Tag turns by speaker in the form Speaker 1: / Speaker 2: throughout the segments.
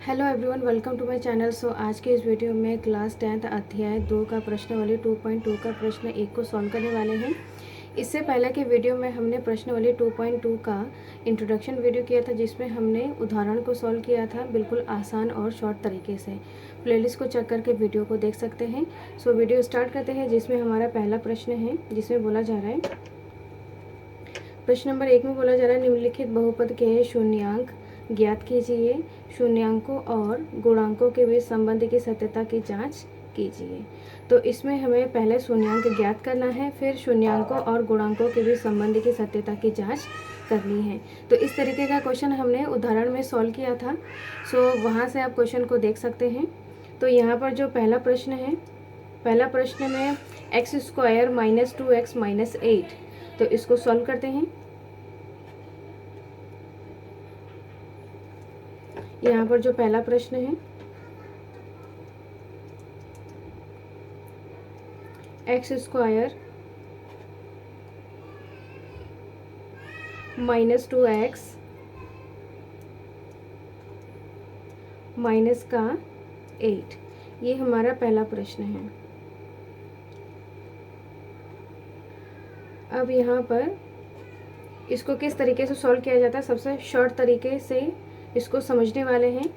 Speaker 1: Hello everyone, welcome to my channel. So आज के इस वीडियो में क्लास 10th अध्याय 2 का प्रश्नावली 2.2 का प्रश्न 1 को सॉल्व करने वाले हैं। इससे पहले के वीडियो में हमने प्रश्नावली 2.2 का इंट्रोडक्शन वीडियो किया था, जिसमें हमने उदाहरण को सॉल्व किया था बिल्कुल आसान और शॉर्ट तरीके से। प्लेलिस्ट को चेक करके वीडियो को देख सकते हैं। सो वीडियो स्टार्ट करते हैं, जिसमें हमारा पहला प्रश्न है, जिसमें बोला जा रहा है, प्रश्न नंबर 1 में बोला जा रहा है, निम्नलिखित बहुपद के शून्यांक ज्ञात कीजिए। शून्यांकों और गुणांकों के बीच संबंध की सत्यता की जांच कीजिए। तो इसमें हमें पहले शून्यांक ज्ञात करना है, फिर शून्यांकों और गुणांकों के बीच संबंध की सत्यता की जांच करनी है। तो इस तरीके का क्वेश्चन हमने उदाहरण में सॉल्व किया था। सो वहाँ से आप क्वेश्चन को देख सकते हैं। तो यहाँ पर जो पहला प्रश्न है, पहला प्रश्न में x square minus 2x minus 8, तो इसको सॉल्व करते हैं। यहाँ पर जो पहला प्रश्न है, x square minus 2x minus का 8, ये हमारा पहला प्रश्न है। अब यहाँ पर इसको किस तरीके से सॉल्व किया जाता है, सबसे शॉर्ट तरीके से इसको समझने वाले हैं।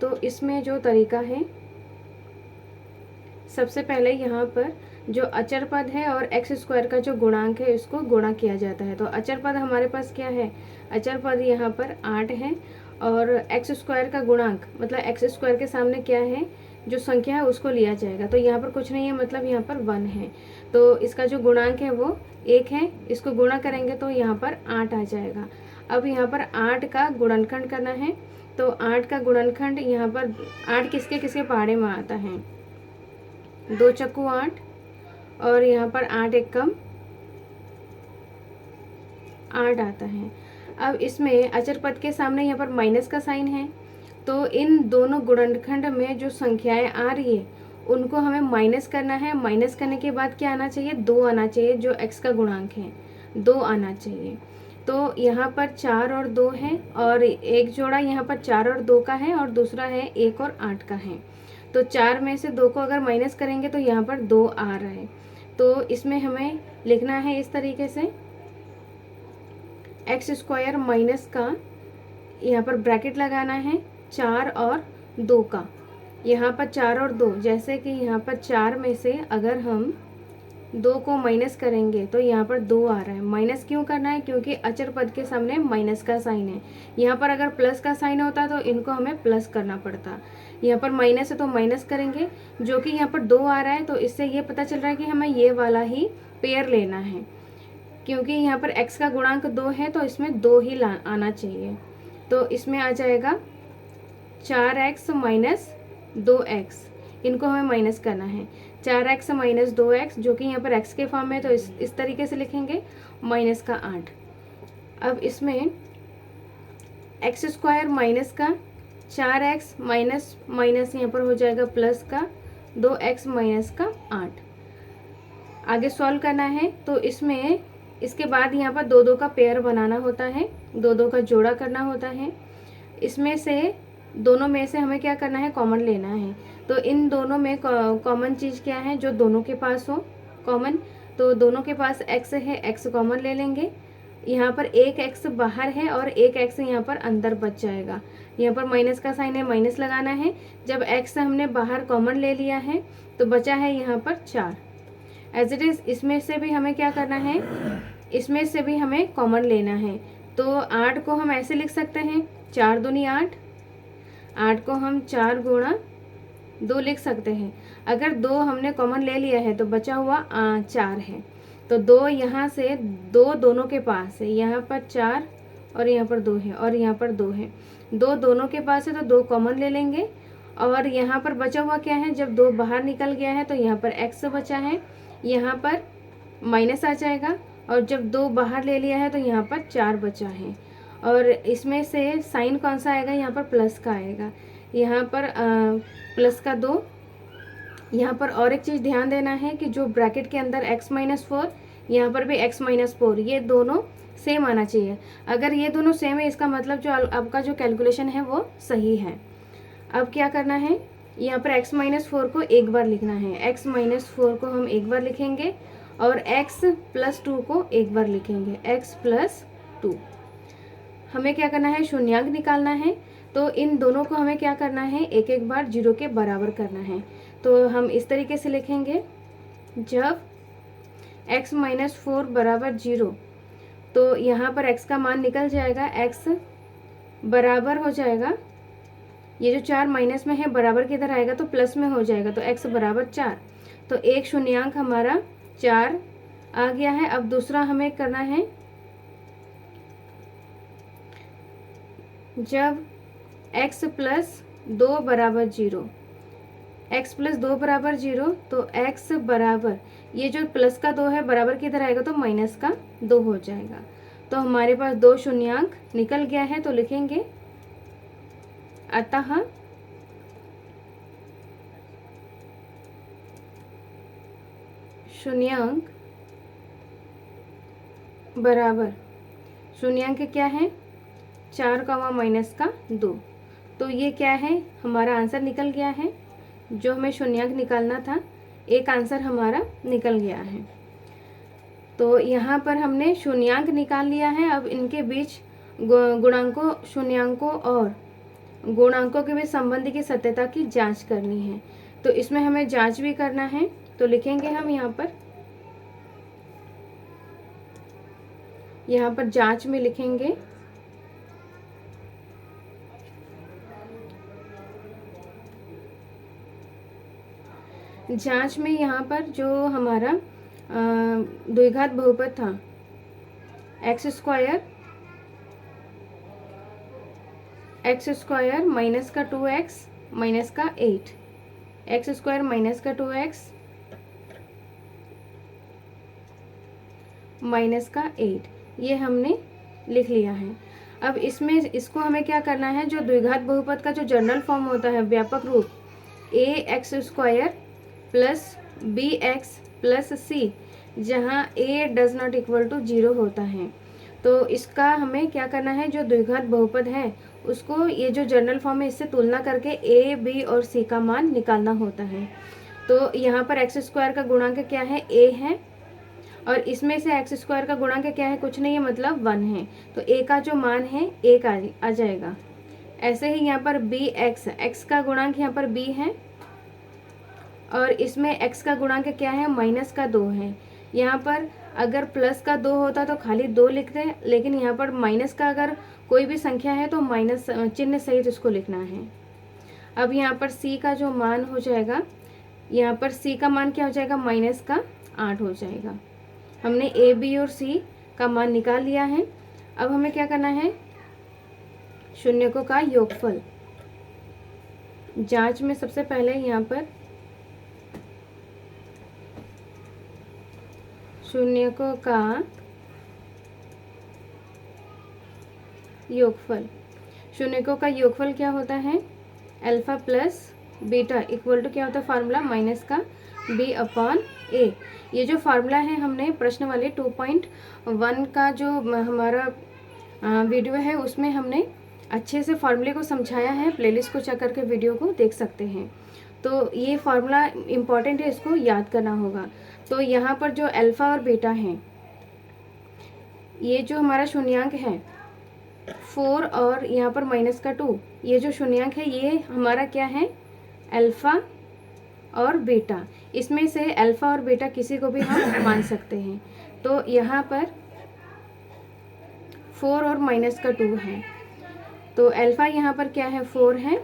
Speaker 1: तो इसमें जो तरीका है, सबसे पहले यहाँ पर जो अचर पद है और एक्स स्क्वायर का जो गुणांक है, इसको गुणा किया जाता है। तो अचर पद हमारे पास क्या है, अचर पद यहाँ पर 8 है, और एक्स स्क्वायर का गुणांक मतलब एक्स स्क्वायर के सामने क्या है, जो संख्या है उसको लिया जाएगा। तो यहाँ पर कुछ नहीं है, मतलब यहाँ पर 1 है। तो इसका जो गुणांक है वो 1 है, इसको गुणा करेंगे तो यहाँ पर 8 आ जाएगा। अब यहाँ पर 8 का गुणनखंड करना है। तो 8 का गुणनखंड, यहाँ पर 8 किसके किसके पहाड़े में आता है, 2 चक्कू 8, और यहाँ पर 8 एक कम 8 आता है। अब इसमें अचर पद के सामने यहाँ पर माइनस का साइन है, तो इन दोनों गुणनखंड में जो संख्याएं आ रही है उनको हमें माइनस करना है। माइनस करने के बाद क्या आना चाहिए, 2 आना चाहिए, जो एक्स का गुणांक है 2 आना चाहिए। तो यहाँ पर 4 और 2 है, और एक जोड़ा यहाँ पर 4 और 2 का है, और दूसरा है 1 और 8 का है। तो 4 में से 2 को अगर माइनस करेंगे तो यहाँ पर 2 आ रहा है। तो इसमें हमें लिखना है इस तरीके से, एक्स स्क्वायर माइनस का, यहाँ पर ब्रैकेट लगाना है 4 और 2 का। यहाँ पर 4 और 2, जैसे कि यहाँ पर 4 में से अगर हम 2 को माइनस करेंगे तो यहाँ पर 2 आ रहा है। माइनस क्यों करना है, क्योंकि अचर पद के सामने माइनस का साइन है। यहाँ पर अगर प्लस का साइन होता तो इनको हमें प्लस करना पड़ता। यहाँ पर माइनस है तो माइनस करेंगे, जो कि यहाँ पर 2 आ रहा है। तो इससे ये पता चल रहा है कि हमें ये वाला ही पेयर लेना है, क्योंकि यहाँ पर x का गुणांक 2 है, तो इसमें 2 ही आना चाहिए। तो इसमें आ जाएगा 4x माइनस 2x, इनको हमें माइनस करना है। 4x माइनस 2x, जो कि यहाँ पर x के फॉर्म में, तो इस तरीके से लिखेंगे, माइनस का 8। अब इसमें एक्स स्क्वायर माइनस का 4x माइनस माइनस यहाँ पर हो जाएगा प्लस का 2x माइनस का 8। आगे सॉल्व करना है। तो इसमें इसके बाद यहाँ पर 2 का पेयर बनाना होता है, 2 का जोड़ा करना होता है। इसमें से दोनों में से हमें क्या करना है, कॉमन लेना है। तो इन दोनों में कॉमन चीज़ क्या है, जो दोनों के पास हो कॉमन। तो दोनों के पास x है, x कॉमन ले लेंगे। यहाँ पर एक x बाहर है और एक x यहाँ पर अंदर बच जाएगा। यहाँ पर माइनस का साइन है, माइनस लगाना है। जब x हमने बाहर कॉमन ले लिया है तो बचा है यहाँ पर 4। एज इट इज़ इसमें से भी हमें क्या करना है, इसमें से भी हमें कॉमन लेना है। तो 8 को हम ऐसे लिख सकते हैं, 4 दूनी 8, 8 को हम 4 गुणा 2 लिख सकते हैं। अगर 2 हमने कॉमन ले लिया है तो बचा हुआ 4 है। तो 2 यहाँ से, 2 दोनों के पास है, यहाँ पर 4 और यहाँ पर 2 है, और यहाँ पर 2 है। 2 दोनों के पास है तो 2 कॉमन ले लेंगे। और यहाँ पर बचा हुआ क्या है, जब 2 बाहर निकल गया है तो यहाँ पर x बचा है, यहाँ पर माइनस आ जाएगा। और जब 2 बाहर ले लिया है तो यहाँ पर 4 बचा है। और इसमें से साइन कौन सा आएगा, यहाँ पर प्लस का आएगा, यहाँ पर प्लस का 2। यहाँ पर और एक चीज़ ध्यान देना है कि जो ब्रैकेट के अंदर x माइनस 4, यहाँ पर भी x माइनस 4, ये दोनों सेम आना चाहिए। अगर ये दोनों सेम है, इसका मतलब जो आपका जो कैलकुलेशन है वो सही है। अब क्या करना है, यहाँ पर x माइनस 4 को एक बार लिखना है, x माइनस 4 को हम एक बार लिखेंगे और x प्लस 2 को एक बार लिखेंगे, x प्लस 2। हमें क्या करना है, शून्यांक निकालना है, तो इन दोनों को हमें क्या करना है, एक एक बार 0 के बराबर करना है। तो हम इस तरीके से लिखेंगे, जब x माइनस 4 बराबर 0, तो यहाँ पर x का मान निकल जाएगा, x बराबर हो जाएगा, ये जो 4 माइनस में है बराबर किधर आएगा, तो प्लस में हो जाएगा, तो x बराबर 4। तो एक शून्यांक हमारा 4 आ गया है। अब दूसरा हमें करना है, जब x प्लस 2 बराबर 0, x प्लस 2 बराबर 0, तो x बराबर, ये जो प्लस का 2 है बराबर किधर आएगा, तो माइनस का 2 हो जाएगा। तो हमारे पास दो शून्यांक निकल गया है। तो लिखेंगे, अतः शून्यांक बराबर, शून्यांक क्या है, 4 कमा माइनस का 2। तो ये क्या है, हमारा आंसर निकल गया है। जो हमें शून्यांक निकालना था, एक आंसर हमारा निकल गया है। तो यहाँ पर हमने शून्यांक निकाल लिया है। अब इनके बीच गुणांकों, शून्यांकों और गुणांकों के बीच संबंध की सत्यता की जांच करनी है। तो इसमें हमें जांच भी करना है। तो लिखेंगे हम यहाँ पर जांच में लिखेंगे, जांच में यहाँ पर जो हमारा द्विघात बहुपद था, एक्स स्क्वायर माइनस का 2x माइनस का 8, एक्स स्क्वायर माइनस का 2x माइनस का 8, ये हमने लिख लिया है। अब इसमें इसको हमें क्या करना है, जो द्विघात बहुपद का जो जनरल फॉर्म होता है, व्यापक रूप, A X square plus B X plus C, जहाँ a does not equal to 0 होता है। तो इसका हमें क्या करना है, जो द्विघात बहुपद है उसको, ये जो जनरल फॉर्म है इससे तुलना करके a, b और c का मान निकालना होता है। तो यहाँ पर एक्स स्क्वायर का गुणांक क्या है, a है, और इसमें से एक्स स्क्वायर का गुणांक क्या है, कुछ नहीं है, मतलब 1 है। तो a का जो मान है 1 आ जाएगा। ऐसे ही यहाँ पर बी एक्स का गुणांक यहाँ पर b है, और इसमें x का गुणांक क्या है, माइनस का 2 है। यहाँ पर अगर प्लस का 2 होता तो खाली 2 लिखते, लेकिन यहाँ पर माइनस का अगर कोई भी संख्या है तो माइनस चिन्ह सहित उसको लिखना है। अब यहाँ पर c का जो मान हो जाएगा, यहाँ पर c का मान क्या हो जाएगा, माइनस का 8 हो जाएगा। हमने a, b और c का मान निकाल लिया है। अब हमें क्या करना है, शून्यकों का योगफल। जांच में सबसे पहले यहाँ पर शून्यकों का योगफल, शून्यकों का योगफल क्या होता है, alpha plus beta equal to क्या होता है, फार्मूला माइनस का b अपॉन a। ये जो फार्मूला है हमने प्रश्न वाले 2.1 का जो हमारा वीडियो है उसमें हमने अच्छे से फार्मूले को समझाया है। प्लेलिस्ट को चेक करके वीडियो को देख सकते हैं। तो ये फार्मूला इम्पॉर्टेंट है, इसको याद करना होगा। तो यहाँ पर जो अल्फ़ा और बीटा हैं, ये जो हमारा शून्यांक है 4 और यहाँ पर माइनस का 2, ये जो शून्यांक है ये हमारा क्या है, अल्फ़ा और बीटा। इसमें से अल्फ़ा और बीटा किसी को भी हम मान सकते हैं। तो यहाँ पर 4 और माइनस का 2 है, तो अल्फ़ा यहाँ पर क्या है, 4 है,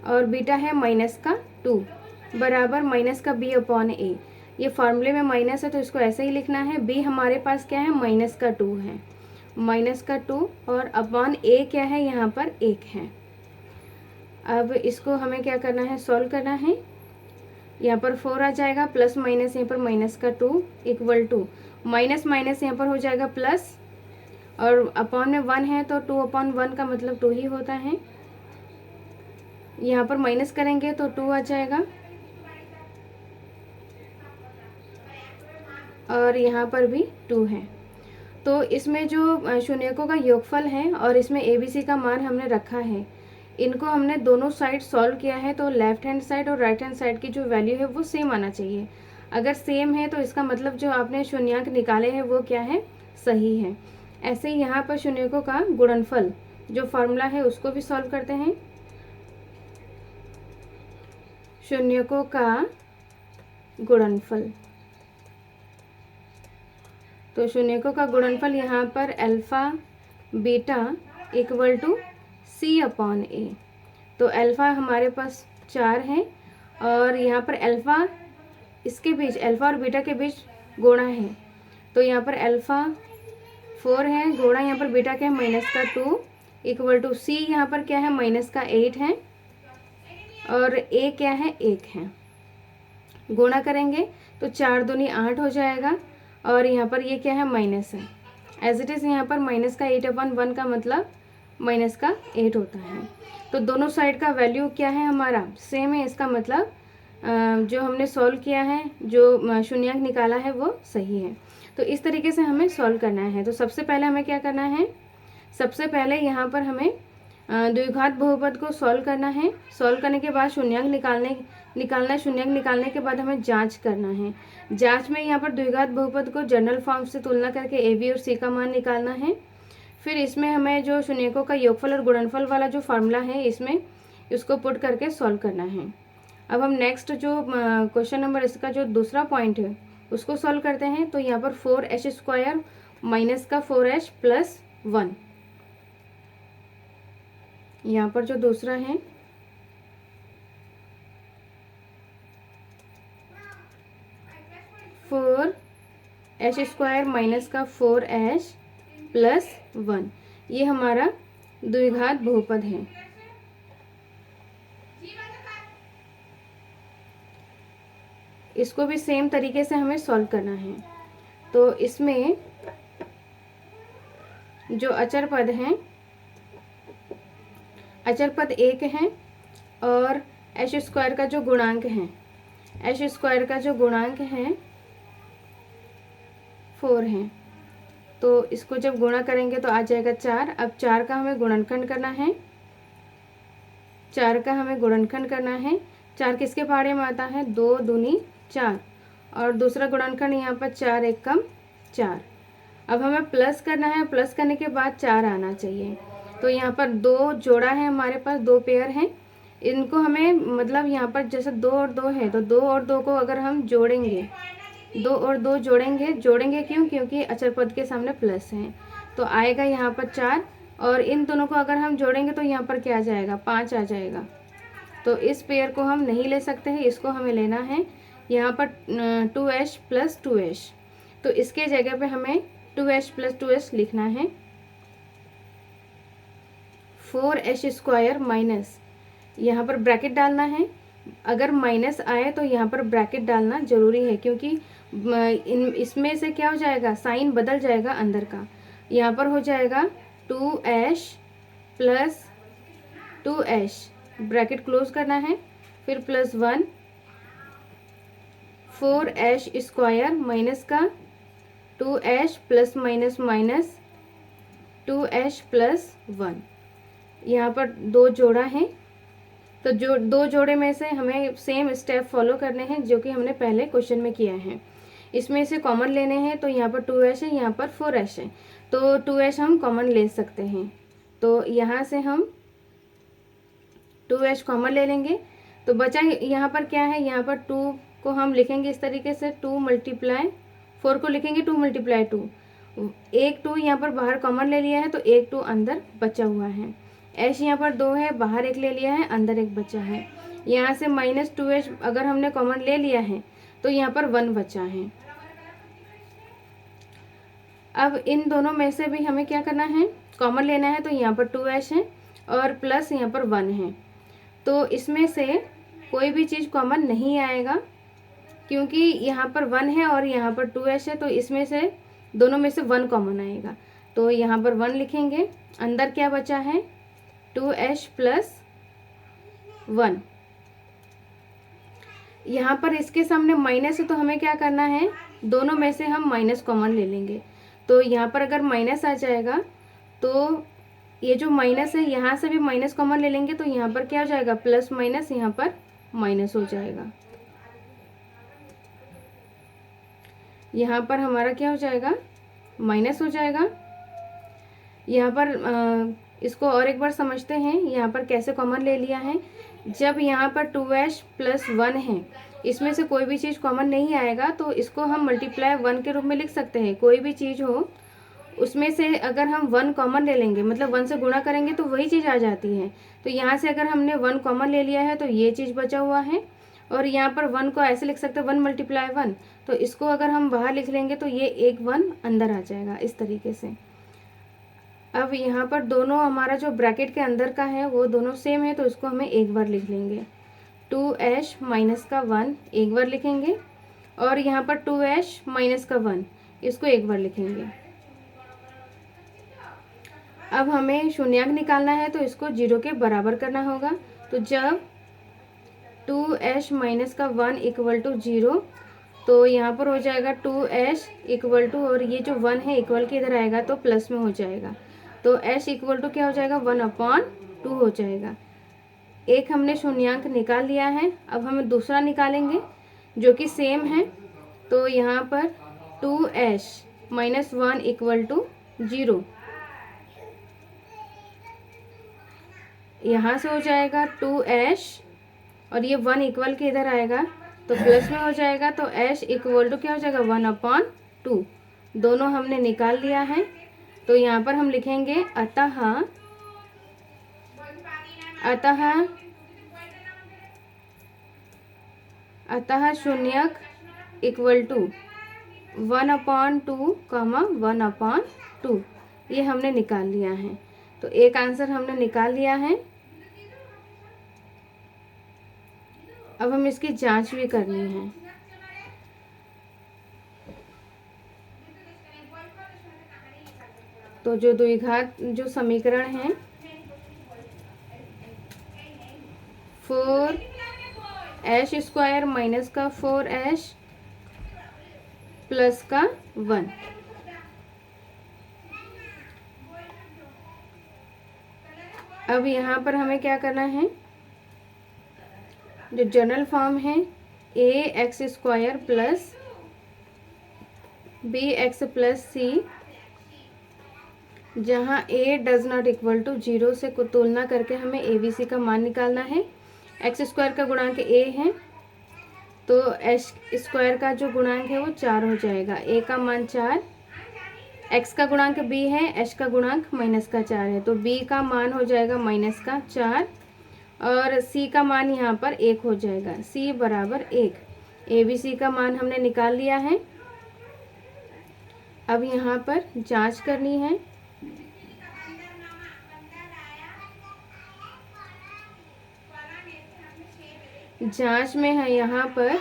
Speaker 1: और बीटा है माइनस का 2 बराबर माइनस का b अपॉन a। ये फार्मूले में माइनस है तो इसको ऐसे ही लिखना है। b हमारे पास क्या है, माइनस का 2 है, माइनस का 2, और अपॉन a क्या है, यहाँ पर 1 है। अब इसको हमें क्या करना है, सॉल्व करना है। यहाँ पर 4 आ जाएगा, प्लस माइनस यहाँ पर माइनस का 2 इक्वल टू माइनस माइनस यहाँ पर हो जाएगा प्लस, और अपॉन में 1 है तो 2 अपॉन 1 का मतलब 2 ही होता है। यहाँ पर माइनस करेंगे तो 2 आ जाएगा, और यहाँ पर भी 2 है। तो इसमें जो शून्यकों का योगफल है और इसमें ABC का मान हमने रखा है, इनको हमने दोनों साइड सॉल्व किया है, तो लेफ्ट हैंड साइड और राइट हैंड साइड की जो वैल्यू है वो सेम आना चाहिए। अगर सेम है तो इसका मतलब जो आपने शून्यक निकाले हैं वो क्या है, सही है। ऐसे ही यहाँ पर शून्यकों का गुणनफल जो फॉर्मूला है उसको भी सॉल्व करते हैं। शून्यकों का गुणनफल, तो शून्यकों का गुणनफल यहाँ पर alpha beta equal to C/A। तो अल्फ़ा हमारे पास 4 है और यहाँ पर अल्फ़ा इसके बीच, अल्फ़ा और बीटा के बीच गुणा है, तो यहाँ पर अल्फ़ा 4 है, गुणा यहाँ पर बीटा क्या है -2 इक्वल टू C यहाँ पर क्या है -8 है और A क्या है 1 है। गुणा करेंगे तो 4 दूनी 8 हो जाएगा और यहाँ पर ये क्या है माइनस है, एज इट इज़ यहाँ पर -8/1 का मतलब -8 होता है। तो दोनों साइड का वैल्यू क्या है हमारा सेम है, इसका मतलब जो हमने सॉल्व किया है, जो शून्यक निकाला है वो सही है। तो इस तरीके से हमें सॉल्व करना है। तो सबसे पहले हमें क्या करना है, सबसे पहले यहाँ पर हमें द्विघात बहुपद को सॉल्व करना है। सॉल्व करने के बाद शून्यक निकालना है। शून्यक निकालने के बाद हमें जांच करना है। जांच में यहाँ पर द्विघात बहुपद को जनरल फॉर्म से तुलना करके ए बी और सी का मान निकालना है। फिर इसमें हमें जो शून्यकों का योगफल और गुणनफल वाला जो फार्मूला है इसमें इसको पुट करके सॉल्व करना है। अब हम नेक्स्ट जो क्वेश्चन नंबर इसका जो दूसरा पॉइंट है उसको सॉल्व करते हैं। तो यहाँ पर 4h² माइनस का 4h प्लस 1, यहाँ पर जो दूसरा है 4h² माइनस का 4h प्लस 1, ये हमारा द्विघात बहुपद है। इसको भी सेम तरीके से हमें सॉल्व करना है। तो इसमें जो अचर पद हैं, अचर पद 1 है और h² का जो गुणांक है, h² का जो गुणांक है 4 है। तो इसको जब गुणा करेंगे तो आ जाएगा 4। अब 4 का हमें गुणनखंड करना है, 4 का हमें गुणनखंड करना है। 4 किसके पहाड़े में आता है, 2 दूनी 4 और दूसरा गुणनखंड यहाँ पर 4 1 कम 4। अब हमें प्लस करना है, प्लस करने के बाद 4 आना चाहिए। तो यहाँ पर 2 जोड़ा है, हमारे पास 2 पेयर हैं। इनको हमें मतलब यहाँ पर जैसे 2 और 2 है तो 2 और 2 को अगर हम जोड़ेंगे, 2 और 2 जोड़ेंगे क्यों, क्योंकि अचर पद के सामने प्लस है तो आएगा यहाँ पर 4 और इन दोनों को अगर हम जोड़ेंगे तो यहाँ पर क्या आ जाएगा, 5 आ जाएगा। तो इस पेयर को हम नहीं ले सकते हैं, इसको हमें लेना है यहाँ पर 2h प्लस 2h। तो इसके जगह पे हमें 2h प्लस 2h लिखना है। 4h² माइनस, यहाँ पर ब्रैकेट डालना है। अगर माइनस आए तो यहाँ पर ब्रैकेट डालना ज़रूरी है, क्योंकि इसमें से क्या हो जाएगा, साइन बदल जाएगा अंदर का। यहाँ पर हो जाएगा 2h plus 2h, bracket close करना है, फिर प्लस 1, 4h² माइनस का 2h plus minus minus 2h plus 1। यहाँ पर 2 जोड़ा है, तो जो 2 जोड़े में से हमें सेम स्टेप फॉलो करने हैं जो कि हमने पहले क्वेश्चन में किया है। इसमें से कॉमन लेने हैं, तो यहाँ पर 2h है, यहाँ पर 4h है, तो 2h हम कॉमन ले सकते हैं। तो यहाँ से हम 2h कॉमन ले लेंगे, तो बचा यहाँ पर क्या है, यहाँ पर 2 को हम लिखेंगे इस तरीके से, 2 मल्टीप्लाई 4 को लिखेंगे 2 मल्टीप्लाई 2, एक 2 यहाँ पर बाहर कॉमन ले लिया है तो एक 2 अंदर बचा हुआ है। h यहाँ पर 2 है, बाहर एक ले लिया है, अंदर एक बचा है। यहाँ से -2h अगर हमने कॉमन ले लिया है तो यहाँ पर 1 बचा है। अब इन दोनों में से भी हमें क्या करना है, कॉमन लेना है, तो यहाँ पर 2h है और प्लस यहाँ पर 1 है। तो इसमें से कोई भी चीज़ कॉमन नहीं आएगा, क्योंकि यहाँ पर 1 है और यहाँ पर 2h है, तो इसमें से दोनों में से 1 कॉमन आएगा। तो यहाँ पर 1 लिखेंगे, अंदर क्या बचा है 2h प्लस 1। यहाँ पर इसके सामने माइनस है तो हमें क्या करना है, दोनों में से हम माइनस कॉमन ले लेंगे। तो यहाँ पर अगर माइनस आ जाएगा तो ये जो माइनस है यहाँ से भी माइनस कॉमन ले लेंगे, तो यहाँ पर क्या हो जाएगा, प्लस माइनस यहाँ पर माइनस हो जाएगा। यहाँ पर हमारा क्या हो जाएगा, माइनस हो जाएगा। यहाँ पर इसको और एक बार समझते हैं, यहाँ पर कैसे कॉमन ले लिया है। जब यहाँ पर 2h प्लस 1 है, इसमें से कोई भी चीज़ कॉमन नहीं आएगा तो इसको हम मल्टीप्लाई 1 के रूप में लिख सकते हैं। कोई भी चीज़ हो उसमें से अगर हम 1 कॉमन ले लेंगे, मतलब 1 से गुणा करेंगे तो वही चीज़ आ जाती है। तो यहाँ से अगर हमने 1 कॉमन ले लिया है तो ये चीज़ बचा हुआ है, और यहाँ पर 1 को ऐसे लिख सकते हैं 1 मल्टीप्लाई 1, तो इसको अगर हम बाहर लिख लेंगे तो ये एक 1 अंदर आ जाएगा इस तरीके से। अब यहाँ पर दोनों हमारा जो ब्रैकेट के अंदर का है वो दोनों सेम है, तो इसको हमें एक बार लिख लेंगे। 2h माइनस का 1 एक बार लिखेंगे, और यहाँ पर 2h माइनस का 1 इसको एक बार लिखेंगे। अब हमें शून्यांक निकालना है तो इसको 0 के बराबर करना होगा। तो जब 2h माइनस का 1 इक्वल टू 0, तो यहाँ पर हो जाएगा 2h इक्वल टू, और ये जो 1 है इक्वल के इधर आएगा तो प्लस में हो जाएगा, तो h इक्वल टू क्या हो जाएगा, 1/2 हो जाएगा। एक हमने शून्यांक निकाल लिया है। अब हमें दूसरा निकालेंगे जो कि सेम है। तो यहाँ पर 2h माइनस 1 इक्वल टू 0, यहाँ से हो जाएगा 2h, और ये 1 इक्वल के इधर आएगा तो प्लस में हो जाएगा, तो h इक्वल टू क्या हो जाएगा, 1/2। दोनों हमने निकाल लिया है। तो यहाँ पर हम लिखेंगे अतः शून्यक इक्वल टू 1/2 1/2, ये हमने निकाल लिया है। तो एक आंसर हमने निकाल लिया है। अब हम इसकी जांच भी करनी है। तो जो द्विघात जो समीकरण है 4h² माइनस का 4h प्लस का 1, अब यहाँ पर हमें क्या करना है, जो जनरल फॉर्म है ax² plus bx plus c, जहाँ a does not equal to 0 से तुलना करके हमें abc का मान निकालना है। x² का गुणांक a है तो h² का जो गुणांक है वो 4 हो जाएगा। a का मान 4, x का गुणांक b है, h का गुणांक माइनस का 4 है, तो b का मान हो जाएगा माइनस का 4, और c का मान यहाँ पर 1 हो जाएगा, c बराबर 1। abc का मान हमने निकाल लिया है। अब यहाँ पर जांच करनी है। जांच में है यहाँ पर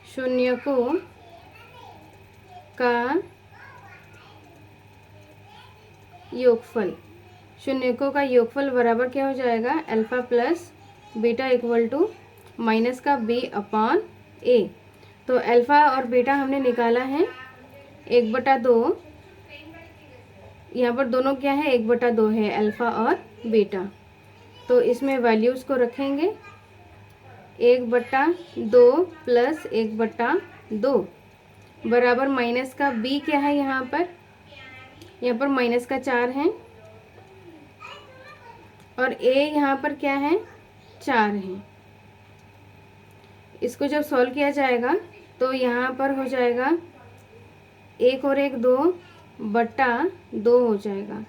Speaker 1: शून्यकों का योगफल, शून्यकों का योगफल बराबर क्या हो जाएगा, alpha plus beta equal to minus का b/a। तो अल्फा और बीटा हमने निकाला है 1/2, यहाँ पर दोनों क्या है 1/2 है, अल्फा और बीटा। तो इसमें वैल्यूज़ को रखेंगे 1/2 प्लस 1/2 बराबर माइनस का b क्या है, यहाँ पर माइनस का 4 है, और a यहाँ पर क्या है 4 है। इसको जब सॉल्व किया जाएगा तो यहाँ पर हो जाएगा 1 और 1 2/2 हो जाएगा,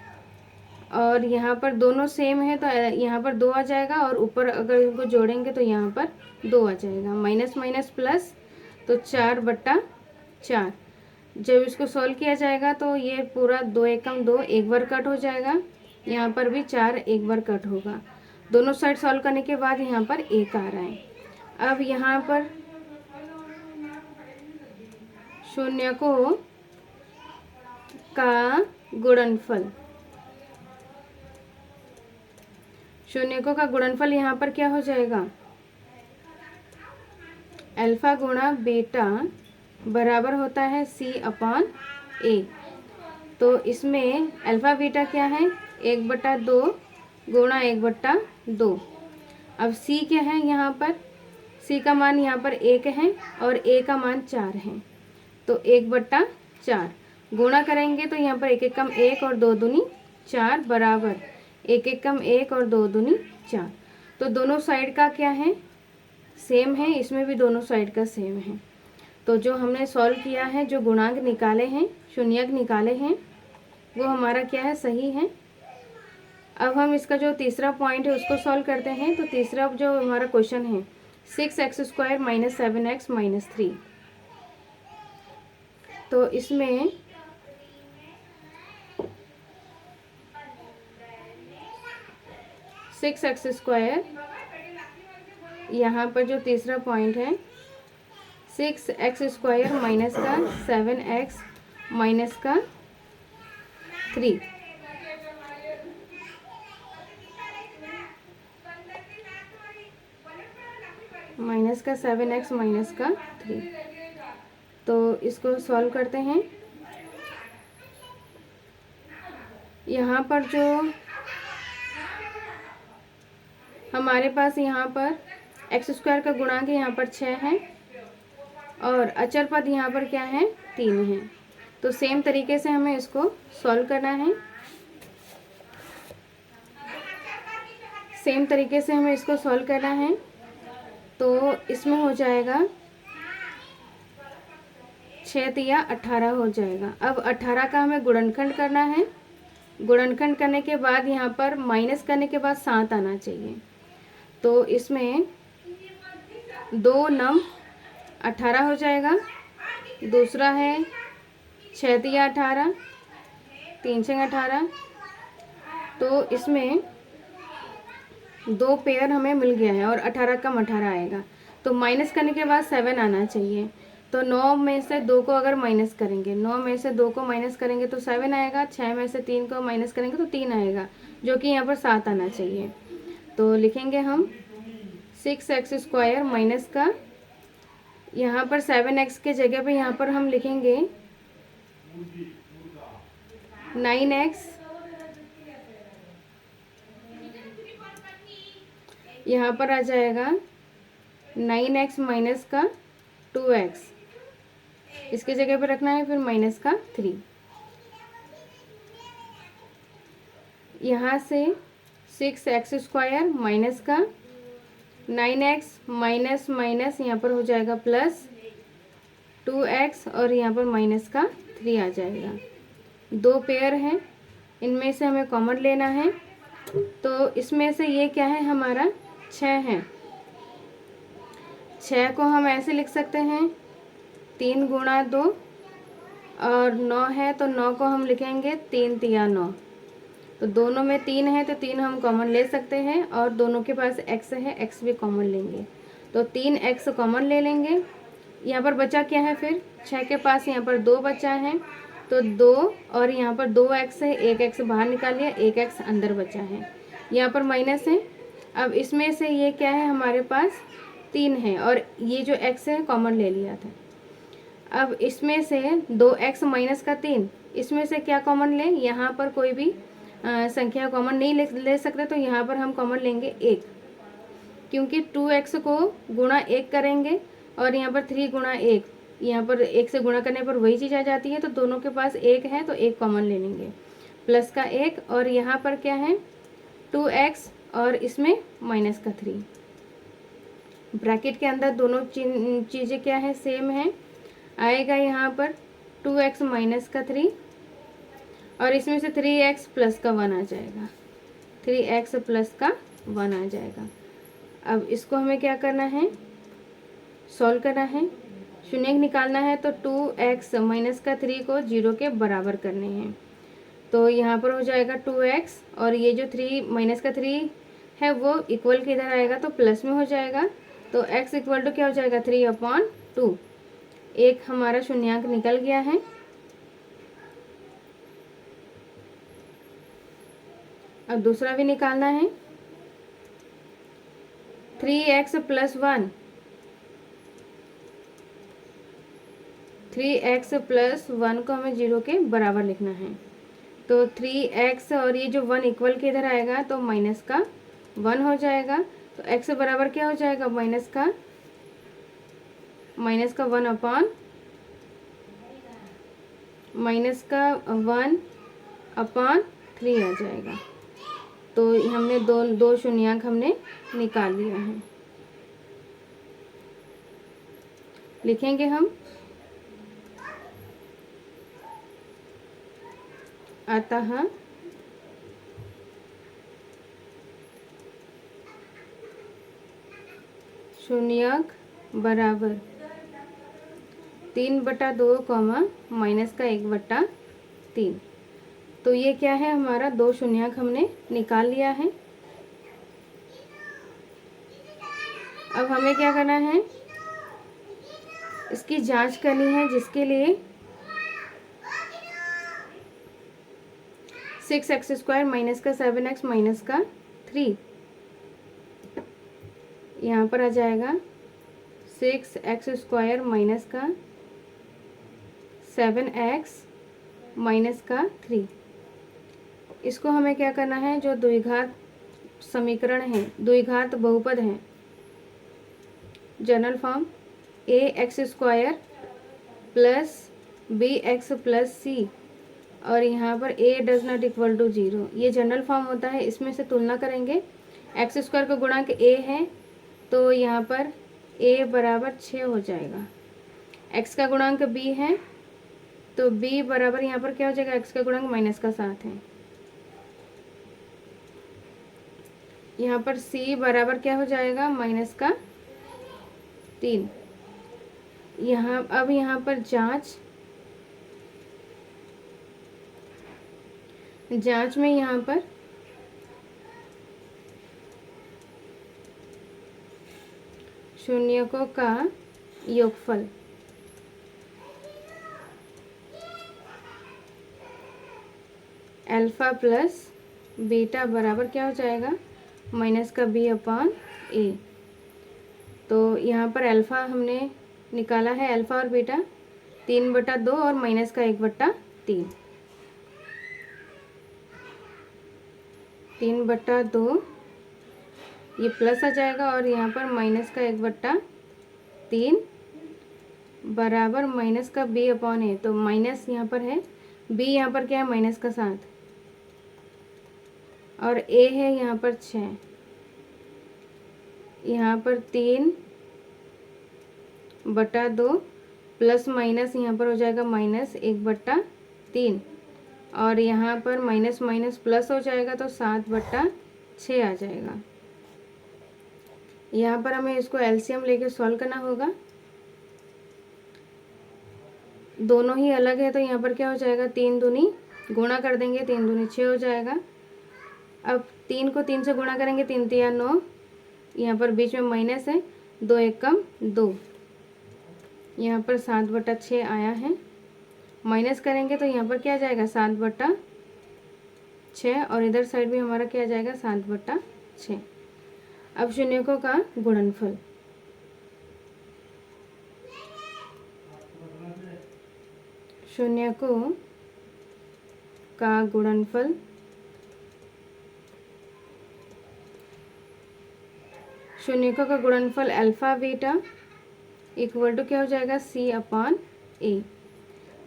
Speaker 1: और यहाँ पर दोनों सेम है तो यहाँ पर 2 आ जाएगा, और ऊपर अगर इनको जोड़ेंगे तो यहाँ पर 2 आ जाएगा, माइनस माइनस प्लस, तो 4/4। जब इसको सॉल्व किया जाएगा तो ये पूरा 2 एकम 2 एक बार कट हो जाएगा, यहाँ पर भी 4 एक बार कट होगा। दोनों साइड सॉल्व करने के बाद यहाँ पर 1 आ रहा है। अब यहाँ पर शून्यकों का गुणनफल, शून्यकों का गुणनफल यहाँ पर क्या हो जाएगा, अल्फा गुणा बीटा बराबर होता है सी अपॉन ए। तो इसमें अल्फ़ा बीटा क्या है, 1/2 गुणा 1/2। अब सी क्या है यहाँ पर, सी का मान यहाँ पर 1 है और ए का मान 4 है, तो 1/4 गुणा करेंगे तो यहाँ पर 1 1 कम 1 और 2 दूनी 4 बराबर 1 1 कम 1 और 2 दूनी 4। तो दोनों साइड का क्या है, सेम है, इसमें भी दोनों साइड का सेम है। तो जो हमने सॉल्व किया है, जो गुणांक निकाले हैं, शून्यक निकाले हैं, वो हमारा क्या है, सही है। अब हम इसका जो तीसरा पॉइंट है उसको सॉल्व करते हैं। तो तीसरा जो हमारा क्वेश्चन है 6x² - 7x - 3। तो इसमें सिक्स एक्स स्क्वायर, यहाँ पर जो तीसरा पॉइंट है 6x² माइनस का 7x माइनस का 3, माइनस का 7x माइनस का 3। तो इसको सॉल्व करते हैं। यहाँ पर जो हमारे पास यहाँ पर x² का गुणांक यहाँ पर 6 है और अचर पद यहाँ पर क्या है, 3 है। तो सेम तरीके से हमें इसको सॉल्व करना है। सेम तरीके से हमें इसको सॉल्व करना है। तो इसमें हो जाएगा 6 तिया 18 हो जाएगा। अब 18 का हमें गुणनखंड करना है। गुणनखंड करने के बाद यहाँ पर माइनस करने के बाद 7 आना चाहिए। तो इसमें 2 9 18 हो जाएगा। दूसरा है 6 तिया 18, 3 6 18। तो इसमें 2 पेयर हमें मिल गया है और 18 कम 18 आएगा। तो माइनस करने के बाद 7 आना चाहिए। तो 9 में से 2 को अगर माइनस करेंगे, 9 में से 2 को माइनस करेंगे तो 7 आएगा। 6 में से 3 को माइनस करेंगे तो 3 आएगा, जो कि यहाँ पर 7 आना चाहिए। तो लिखेंगे हम 6x² माइनस का, यहाँ पर 7x के जगह पे यहाँ पर हम लिखेंगे 9x, यहाँ पर आ जाएगा 9x माइनस का 2x, इसके जगह पे रखना है, फिर माइनस का 3। यहाँ से 6x² माइनस का 9x माइनस माइनस यहाँ पर हो जाएगा प्लस 2x और यहाँ पर माइनस का 3 आ जाएगा। 2 पेयर हैं, इनमें से हमें कॉमन लेना है। तो इसमें से ये क्या है, हमारा 6 है। 6 को हम ऐसे लिख सकते हैं 3 गुणा 2 और 9 है तो 9 को हम लिखेंगे 3 तिया 9। तो दोनों में 3 है तो 3 हम कॉमन ले सकते हैं और दोनों के पास x है, x भी कॉमन लेंगे। तो 3x कॉमन ले लेंगे। यहाँ पर बचा क्या है, फिर 6 के पास यहाँ पर 2 बचा है, तो 2 और यहाँ पर 2x है, 1x बाहर निकाल लिया, 1x अंदर बचा है। यहाँ पर माइनस है। अब इसमें से ये क्या है, हमारे पास 3 है और ये जो x है कॉमन ले लिया था। अब इसमें से 2x माइनस का 3, इसमें से क्या कॉमन लें, यहाँ पर कोई भी संख्या कॉमन नहीं ले सकते, तो यहाँ पर हम कॉमन लेंगे 1, क्योंकि 2x को गुणा 1 करेंगे और यहाँ पर 3 गुणा 1, यहाँ पर 1 से गुणा करने पर वही चीज़ आ जाती है। तो दोनों के पास 1 है तो 1 कॉमन ले लेंगे, प्लस का 1 और यहाँ पर क्या है 2x और इसमें माइनस का 3। ब्रैकेट के अंदर दोनों चीज़ें क्या है, सेम है। आएगा यहाँ पर 2x माइनस का 3 और इसमें से 3x प्लस का 1 आ जाएगा, 3x प्लस का 1 आ जाएगा। अब इसको हमें क्या करना है, सॉल्व करना है, शून्यक निकालना है। तो 2x माइनस का 3 को 0 के बराबर करने हैं। तो यहाँ पर हो जाएगा 2x और ये जो 3 माइनस का 3 है वो इक्वल किधर आएगा, तो प्लस में हो जाएगा। तो x इक्वल टू क्या हो जाएगा, 3/2। एक हमारा शून्यंक निकल गया है। अब दूसरा भी निकालना है। 3x + 1 3x प्लस 1 को हमें 0 के बराबर लिखना है। तो 3x और ये जो 1 इक्वल के इधर आएगा तो माइनस का 1 हो जाएगा। तो x बराबर क्या हो जाएगा, माइनस का 1 अपॉन -1/3 आ जाएगा। तो हमने दो शून्यंक हमने निकाल लिया है। लिखेंगे हम, अतः शून्यंक बराबर 3/2 -1/3। तो ये क्या है, हमारा दो शून्यंक हमने निकाल लिया है। अब हमें क्या करना है, इसकी जांच करनी है, जिसके लिए 6x² माइनस का 7x माइनस का 3 यहाँ पर आ जाएगा। 6x² माइनस का 7x माइनस का 3। इसको हमें क्या करना है, जो द्विघात समीकरण है, द्विघात बहुपद है, general form ax² plus bx plus c और यहाँ पर a does not equal to 0, ये जनरल फॉर्म होता है। इसमें से तुलना करेंगे। x² का गुणांक a है तो यहाँ पर a बराबर 6 हो जाएगा। x का गुणांक b है तो b बराबर यहाँ पर क्या हो जाएगा, x का गुणांक -7 है। यहाँ पर c बराबर क्या हो जाएगा, -3। अब यहाँ पर जांच में यहाँ पर शून्यकों का योगफल अल्फा प्लस बीटा बराबर क्या हो जाएगा, -b/a। तो यहाँ पर अल्फ़ा हमने निकाला है, अल्फ़ा और बीटा 3/2 और -1/3। 3/2 ये प्लस आ जाएगा और यहाँ पर -1/3 बराबर -b/a। तो माइनस यहाँ पर है, b यहाँ पर क्या है, -7 और a है यहाँ पर 6। यहाँ पर 3/2 प्लस माइनस यहाँ पर हो जाएगा -1/3 और यहाँ पर माइनस माइनस प्लस हो जाएगा तो 7/6 आ जाएगा। यहाँ पर हमें इसको एलसीएम लेके सॉल्व करना होगा। दोनों ही अलग है तो यहाँ पर क्या हो जाएगा, 3 दूनी गुणा कर देंगे, 3 दूनी 6 हो जाएगा। अब 3 को 3 से गुणा करेंगे, 3 तिया 9, यहाँ पर बीच में माइनस है, 2 एकम 2, यहाँ पर 7/6 आया है। माइनस करेंगे तो यहाँ पर क्या आ जाएगा, 7/6 और इधर साइड भी हमारा क्या आ जाएगा, 7/6। अब शून्यकों का गुणनफल, शून्यकों का गुणनफल शून्यकों का गुणनफल अल्फ़ा बीटा इक्वल टू क्या हो जाएगा, c/a।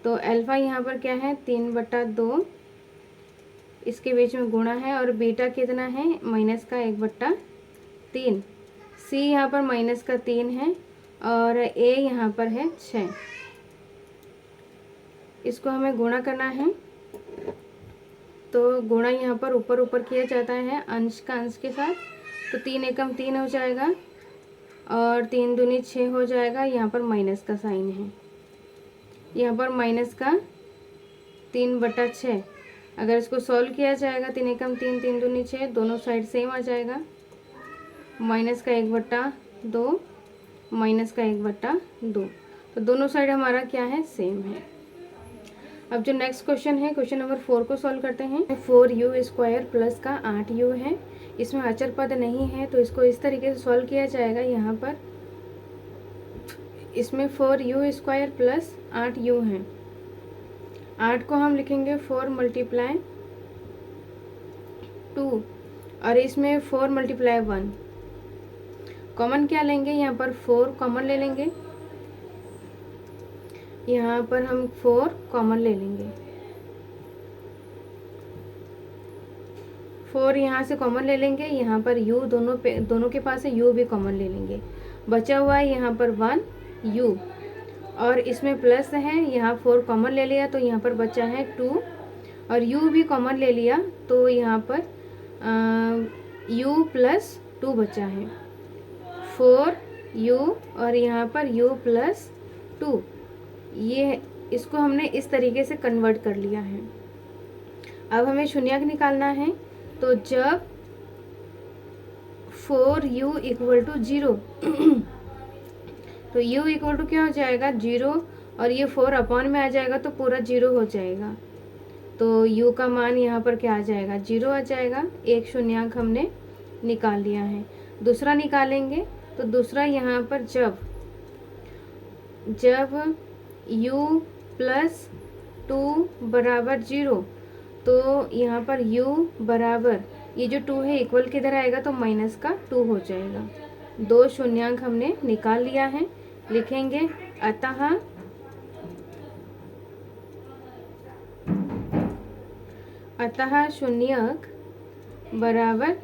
Speaker 1: तो अल्फ़ा यहाँ पर क्या है, 3/2, इसके बीच में गुणा है और बीटा कितना है, -1/3। c यहाँ पर -3 है और a यहाँ पर है 6। इसको हमें गुणा करना है तो गुणा यहाँ पर ऊपर ऊपर किया जाता है अंश का अंश के साथ। तो 3 एकम 3 हो जाएगा और 3 दूनी 6 हो जाएगा। यहाँ पर माइनस का साइन है, यहाँ पर माइनस का 3/6। अगर इसको सॉल्व किया जाएगा, 3 एकम 3, 3 दूनी 6, दोनों साइड सेम आ जाएगा। -1/2 -1/2, तो दोनों साइड हमारा क्या है, सेम है। अब जो नेक्स्ट क्वेश्चन है, क्वेश्चन नंबर 4 को सॉल्व करते हैं। 4u² प्लस का 8u है, इसमें अचर पद नहीं है तो इसको इस तरीके से सॉल्व किया जाएगा। यहाँ पर इसमें 4u² प्लस 8u है। 8 को हम लिखेंगे 4 × 2 और इसमें 4 × 1। कॉमन क्या लेंगे, यहाँ पर 4 कॉमन ले लेंगे, यहाँ पर हम 4 कॉमन ले लेंगे। 4 यहाँ से कॉमन ले लेंगे, यहाँ पर u दोनों के पास है, u भी कॉमन ले लेंगे। बचा हुआ है यहाँ पर 1u और इसमें प्लस है, यहाँ 4 कॉमन ले लिया तो यहाँ पर बचा है 2 और u भी कॉमन ले लिया तो यहाँ पर u + 2 बचा है। 4u और यहाँ पर u + 2, ये इसको हमने इस तरीके से कन्वर्ट कर लिया है। अब हमें शून्यक निकालना है, तो जब 4u = 0 तो u = क्या हो जाएगा 0 और ये 4 अपॉन में आ जाएगा तो पूरा 0 हो जाएगा। तो u का मान यहाँ पर क्या आ जाएगा 0 आ जाएगा। एक शून्यक हमने निकाल लिया है। दूसरा निकालेंगे तो दूसरा यहाँ पर जब u + 2 = 0 तो यहाँ पर u बराबर ये जो 2 है इक्वल किधर आएगा तो -2 हो जाएगा। दो शून्यक हमने निकाल लिया है। लिखेंगे अतः शून्यक बराबर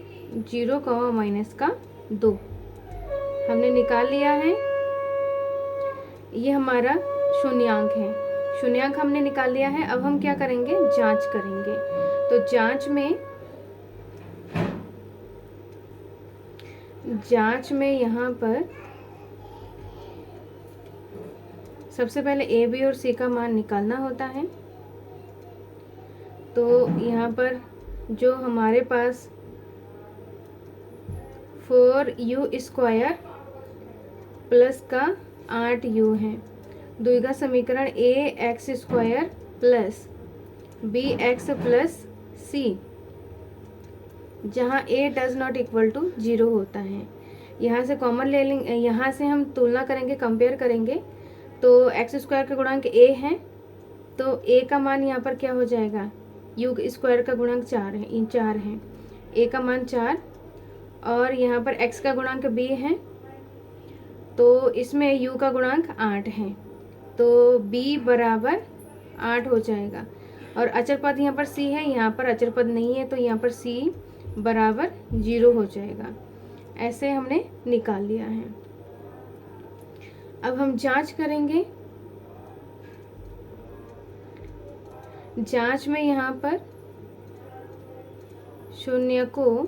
Speaker 1: 0, -2 हमने निकाल लिया है। ये हमारा शून्यक है। शून्यक हमने निकाल लिया है। अब हम क्या करेंगे, जांच करेंगे। तो जांच में यहाँ पर सबसे पहले a, b और c का मान निकालना होता है। तो यहाँ पर जो हमारे पास 4u² प्लस का 8u है, द्विघात समीकरण ax² plus bx plus c, जहाँ a does not equal to 0 होता है। यहाँ से कॉमन ले लेंगे, यहाँ से हम तुलना करेंगे, कंपेयर करेंगे। तो x² का गुणांक a है तो a का मान यहाँ पर क्या हो जाएगा, u² का गुणांक 4 है, इन 4 है, a का मान 4 और यहाँ पर x का गुणांक b है तो इसमें u का गुणांक 8 है तो b बराबर 8 हो जाएगा। और अचर पद यहाँ पर c है, यहाँ पर अचर पद नहीं है तो यहाँ पर c बराबर 0 हो जाएगा। ऐसे हमने निकाल लिया है। अब हम जांच करेंगे। जांच में यहाँ पर शून्यकों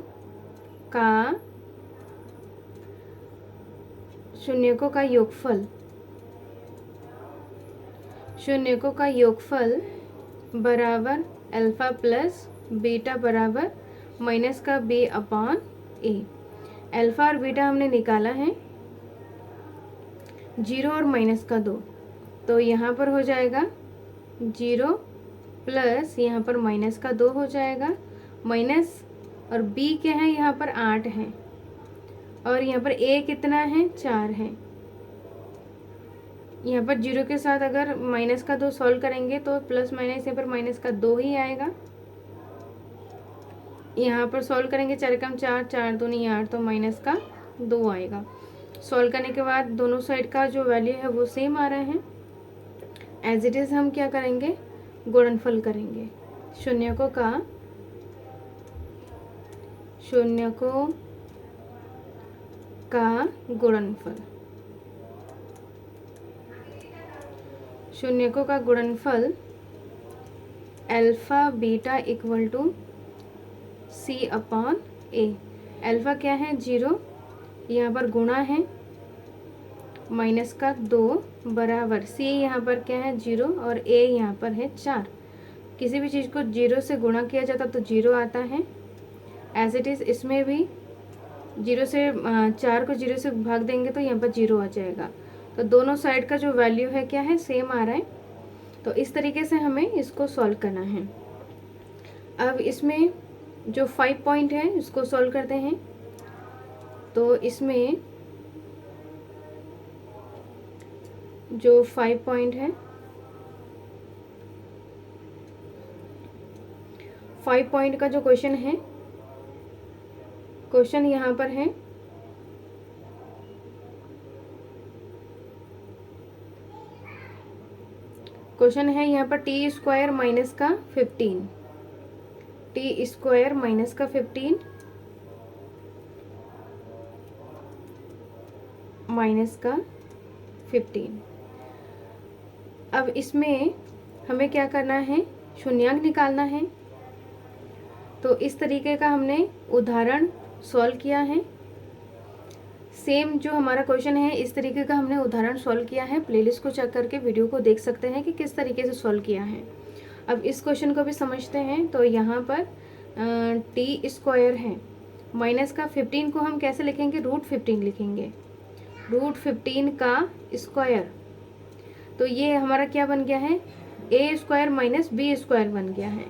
Speaker 1: का योगफल बराबर अल्फा प्लस बीटा बराबर -b/a। अल्फा और बीटा हमने निकाला है 0 और -2, तो यहाँ पर हो जाएगा 0 प्लस यहाँ पर -2 हो जाएगा, माइनस और b क्या है यहाँ पर 8 है और यहाँ पर a कितना है 4 है। यहाँ पर 0 के साथ अगर -2 सॉल्व करेंगे तो प्लस माइनस यहाँ पर -2 ही आएगा। यहाँ पर सॉल्व करेंगे 4 कम 4, 4 दूनी 8 तो -2 आएगा। सॉल्व करने के बाद दोनों साइड का जो वैल्यू है वो सेम आ रहे हैं। एज इट इज़ हम क्या करेंगे, गुणनफल करेंगे। शून्यकों का गुणनफल, शून्यकों का गुणनफल alpha beta equal to c/a। Alpha क्या है 0, यहाँ पर गुणा है -2 बराबर c यहाँ पर क्या है 0 और a यहाँ पर है 4। किसी भी चीज़ को 0 से गुणा किया जाता तो 0 आता है। एज इट इज़ इसमें भी 0 से 4 को 0 से भाग देंगे तो यहाँ पर 0 आ जाएगा। तो दोनों साइड का जो वैल्यू है क्या है, सेम आ रहा है। तो इस तरीके से हमें इसको सॉल्व करना है। अब इसमें जो 5 पॉइंट है इसको सॉल्व करते हैं। तो इसमें जो 5 पॉइंट है, 5 पॉइंट का जो क्वेश्चन है, क्वेश्चन यहाँ पर है यहाँ पर टी स्क्वायर माइनस का 15, टी स्क्वायर माइनस का 15 माइनस का 15। अब इसमें हमें क्या करना है, शून्यांक निकालना है। तो इस तरीके का हमने उदाहरण सॉल्व किया है। सेम जो हमारा क्वेश्चन है इस तरीके का हमने उदाहरण सॉल्व किया है। प्लेलिस्ट को चेक करके वीडियो को देख सकते हैं कि किस तरीके से सॉल्व किया है। अब इस क्वेश्चन को भी समझते हैं। तो यहाँ पर टी स्क्वायर है माइनस का 15 को हम कैसे लिखेंगे, √15 लिखेंगे, √15 का स्क्वायर। तो ये हमारा क्या बन गया है, A square minus B square बन गया है।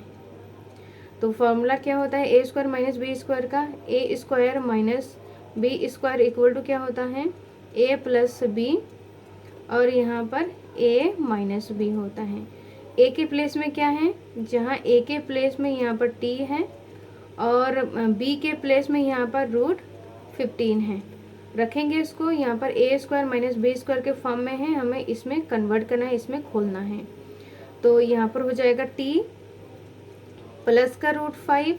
Speaker 1: तो फॉर्मूला क्या होता है, A square minus B square का, A square minus B square equal to क्या होता है, ए प्लस बी, और यहाँ पर ए माइनस बी होता है। ए के प्लेस में क्या है, जहाँ ए के प्लेस में यहाँ पर टी है और बी के प्लेस में यहाँ पर √15 है। रखेंगे इसको, यहाँ पर ए स्क्वायर माइनस बी स्क्वायर के फॉर्म में है, हमें इसमें कन्वर्ट करना है, इसमें खोलना है। तो यहाँ पर हो जाएगा टी प्लस का √5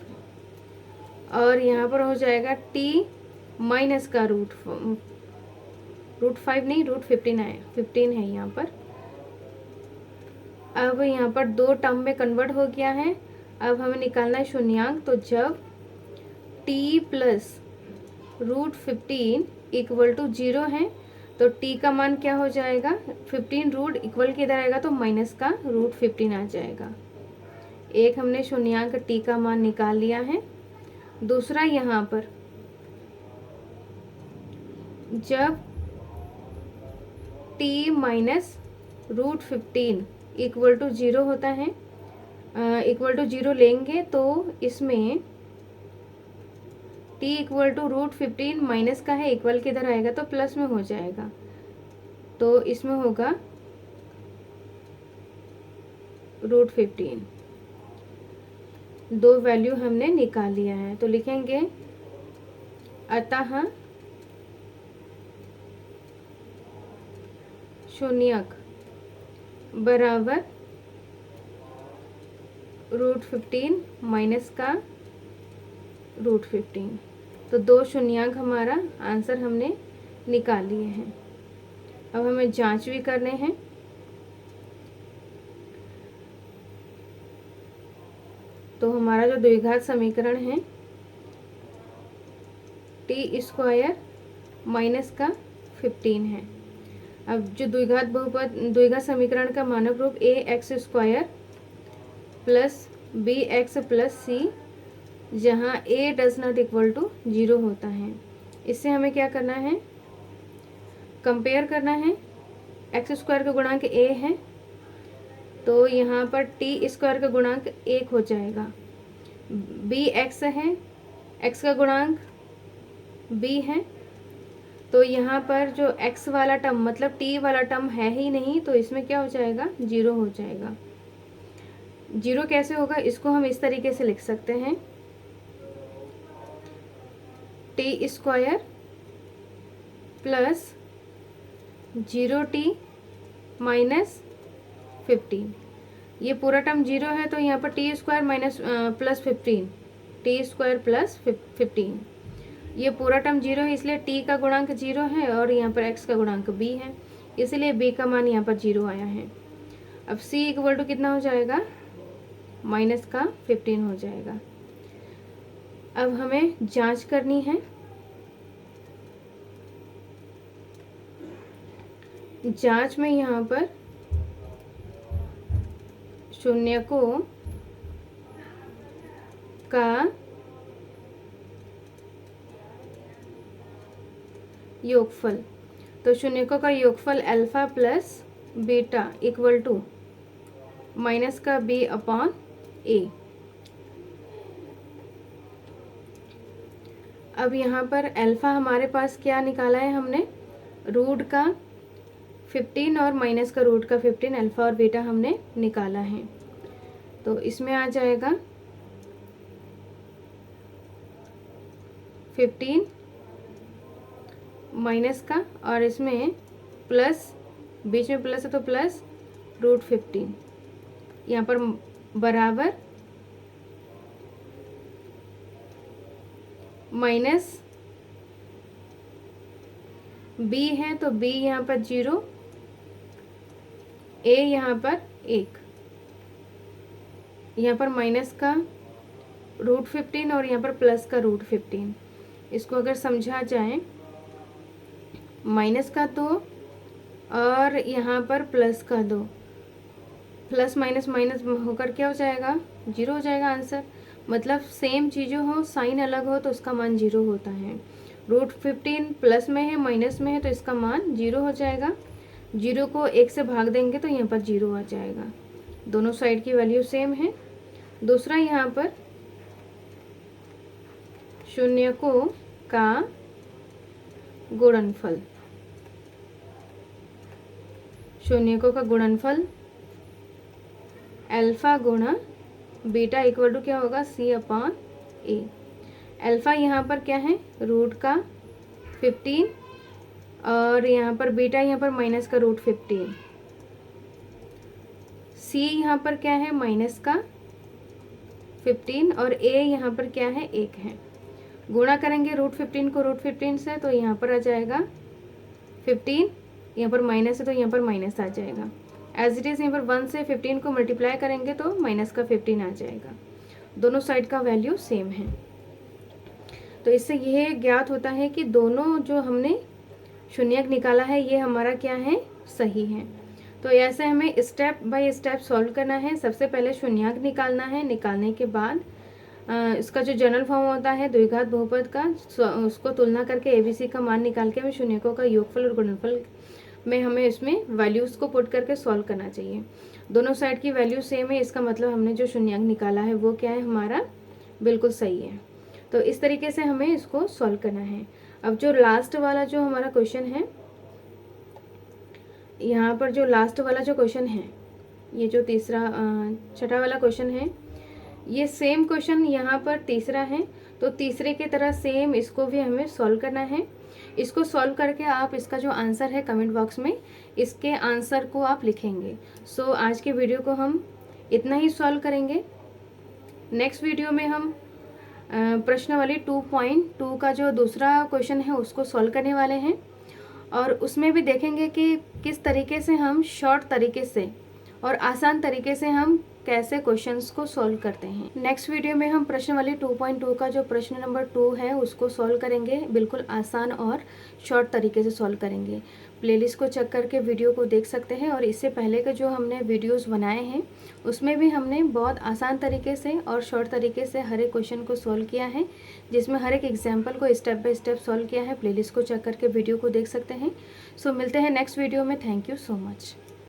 Speaker 1: और यहाँ पर हो जाएगा टी माइनस का √5 नहीं, √15 है, 15 है यहाँ पर। अब यहाँ पर दो टर्म में कन्वर्ट हो गया है। अब हमें निकालना है शून्यांक। तो जब t प्लस √15 इक्वल टू 0 है तो t का मान क्या हो जाएगा, 15 रूट इक्वल के इधर आएगा तो माइनस का √15 आ जाएगा। एक हमने शून्यांक t का मान निकाल लिया है। दूसरा यहाँ पर जब t माइनस √15 इक्वल टू 0 होता है, इक्वल टू 0 लेंगे तो इसमें t इक्वल टू √15 माइनस का है, इक्वल किधर आएगा तो प्लस में हो जाएगा। तो इसमें होगा √15। दो वैल्यू हमने निकाल लिया है। तो लिखेंगे अतः शून्यक बराबर √15 माइनस का √15। तो दो शून्यक हमारा आंसर हमने निकाल लिए हैं। अब हमें जांच भी करने हैं। तो हमारा जो द्विघात समीकरण है टी स्क्वायर माइनस का 15 है। अब जो द्विघात समीकरण का मानक रूप A X square plus B X plus C, जहाँ A does not equal to 0 होता है, इससे हमें क्या करना है, कंपेयर करना है। एक्स स्क्वायर का गुणांक ए है तो यहाँ पर टी स्क्वायर का गुणांक 1 हो जाएगा। बी एक्स है, एक्स का गुणांक बी है, तो यहाँ पर जो x वाला टर्म मतलब t वाला टर्म है ही नहीं, तो इसमें क्या हो जाएगा, 0 हो जाएगा। 0 कैसे होगा, इसको हम इस तरीके से लिख सकते हैं, T square plus 0t minus 15। ये पूरा टर्म 0 है तो यहाँ पर T square minus plus 15, T square plus 15। ये पूरा टर्म 0 है इसलिए t का गुणांक 0 है और यहाँ पर x का गुणांक b है, इसलिए b का मान यहाँ पर 0 आया है। अब c इक्वल टू कितना हो जाएगा, माइनस का 15 हो जाएगा। अब हमें जांच करनी है। जांच में यहाँ पर शून्यकों का योगफल, तो शून्यकों का योगफल alpha plus beta equal to minus का b अपॉन a। अब यहाँ पर अल्फा हमारे पास क्या निकाला है हमने, रूट का 15 और माइनस का रूट का 15 अल्फ़ा और बीटा हमने निकाला है। तो इसमें आ जाएगा 15 माइनस का और इसमें प्लस, बीच में प्लस है तो प्लस रूट 15, यहाँ पर बराबर माइनस बी है तो बी यहाँ पर 0, ए यहाँ पर 1, यहाँ पर माइनस का रूट 15 और यहाँ पर प्लस का रूट 15। इसको अगर समझा जाए, माइनस का 2 और यहाँ पर प्लस का 2, प्लस माइनस माइनस होकर क्या हो जाएगा, 0 हो जाएगा आंसर। मतलब सेम चीज़ें हो, साइन अलग हो तो उसका मान 0 होता है। रूट 15 प्लस में है माइनस में है तो इसका मान 0 हो जाएगा। 0 को 1 से भाग देंगे तो यहाँ पर 0 आ जाएगा। दोनों साइड की वैल्यू सेम है। दूसरा यहाँ पर शून्यकों का गुणनफल, शून्यकों का गुणनफल अल्फा गुणा बीटा इक्वल टू क्या होगा, C अपॉन A। अल्फा यहाँ पर क्या है, रूट का 15 और यहाँ पर बीटा यहाँ पर माइनस का रूट 15। C यहाँ पर क्या है, माइनस का 15 और A यहाँ पर क्या है, 1 है। गुणा करेंगे रूट 15 को रूट 15 से तो यहाँ पर आ जाएगा 15, यहाँ पर माइनस है तो यहाँ पर माइनस आ जाएगा। एज इट इज़ यहाँ पर 1 से 15 को मल्टीप्लाई करेंगे तो माइनस का 15 आ जाएगा। दोनों साइड का वैल्यू सेम है। तो इससे यह ज्ञात होता है कि दोनों जो हमने शून्यक निकाला है ये हमारा क्या है, सही है। तो ऐसे हमें स्टेप बाय स्टेप सॉल्व करना है। सबसे पहले शून्यक निकालना है, निकालने के बाद इसका जो जनरल फॉर्म होता है द्विघात बहुपद का, उसको तुलना करके ABC का मान निकाल के हमें शून्यकों का योगफल और गुणनफल में हमें इसमें वैल्यूज़ को पुट करके सॉल्व करना चाहिए। दोनों साइड की वैल्यू सेम है, इसका मतलब हमने जो शून्यक निकाला है वो क्या है, हमारा बिल्कुल सही है। तो इस तरीके से हमें इसको सॉल्व करना है। अब जो लास्ट वाला जो हमारा क्वेश्चन है, यहाँ पर जो लास्ट वाला जो क्वेश्चन है, ये जो तीसरा छठा वाला क्वेश्चन है, ये सेम क्वेश्चन यहाँ पर तीसरा है। तो तीसरे की तरह सेम इसको भी हमें सॉल्व करना है। इसको सॉल्व करके आप इसका जो आंसर है कमेंट बॉक्स में इसके आंसर को आप लिखेंगे। सो आज के वीडियो को हम इतना ही सॉल्व करेंगे। नेक्स्ट वीडियो में हम प्रश्नावली 2.2 का जो दूसरा क्वेश्चन है उसको सॉल्व करने वाले हैं और उसमें भी देखेंगे कि किस तरीके से हम शॉर्ट तरीके से और आसान तरीके से हम कैसे क्वेश्चंस को सॉल्व करते हैं। नेक्स्ट वीडियो में हम प्रश्नावली 2.2 का जो प्रश्न नंबर 2 है उसको सॉल्व करेंगे, बिल्कुल आसान और शॉर्ट तरीके से सॉल्व करेंगे। प्लेलिस्ट को चेक करके वीडियो को देख सकते हैं और इससे पहले के जो हमने वीडियोस बनाए हैं उसमें भी हमने बहुत आसान तरीके से और शॉर्ट तरीके से हर एक क्वेश्चन को सॉल्व किया है, जिसमें हर एक एग्जाम्पल को स्टेप बाय स्टेप सॉल्व किया है। प्लेलिस्ट को चेक करके वीडियो को देख सकते हैं। सो मिलते हैं नेक्स्ट वीडियो में। Thank you so much.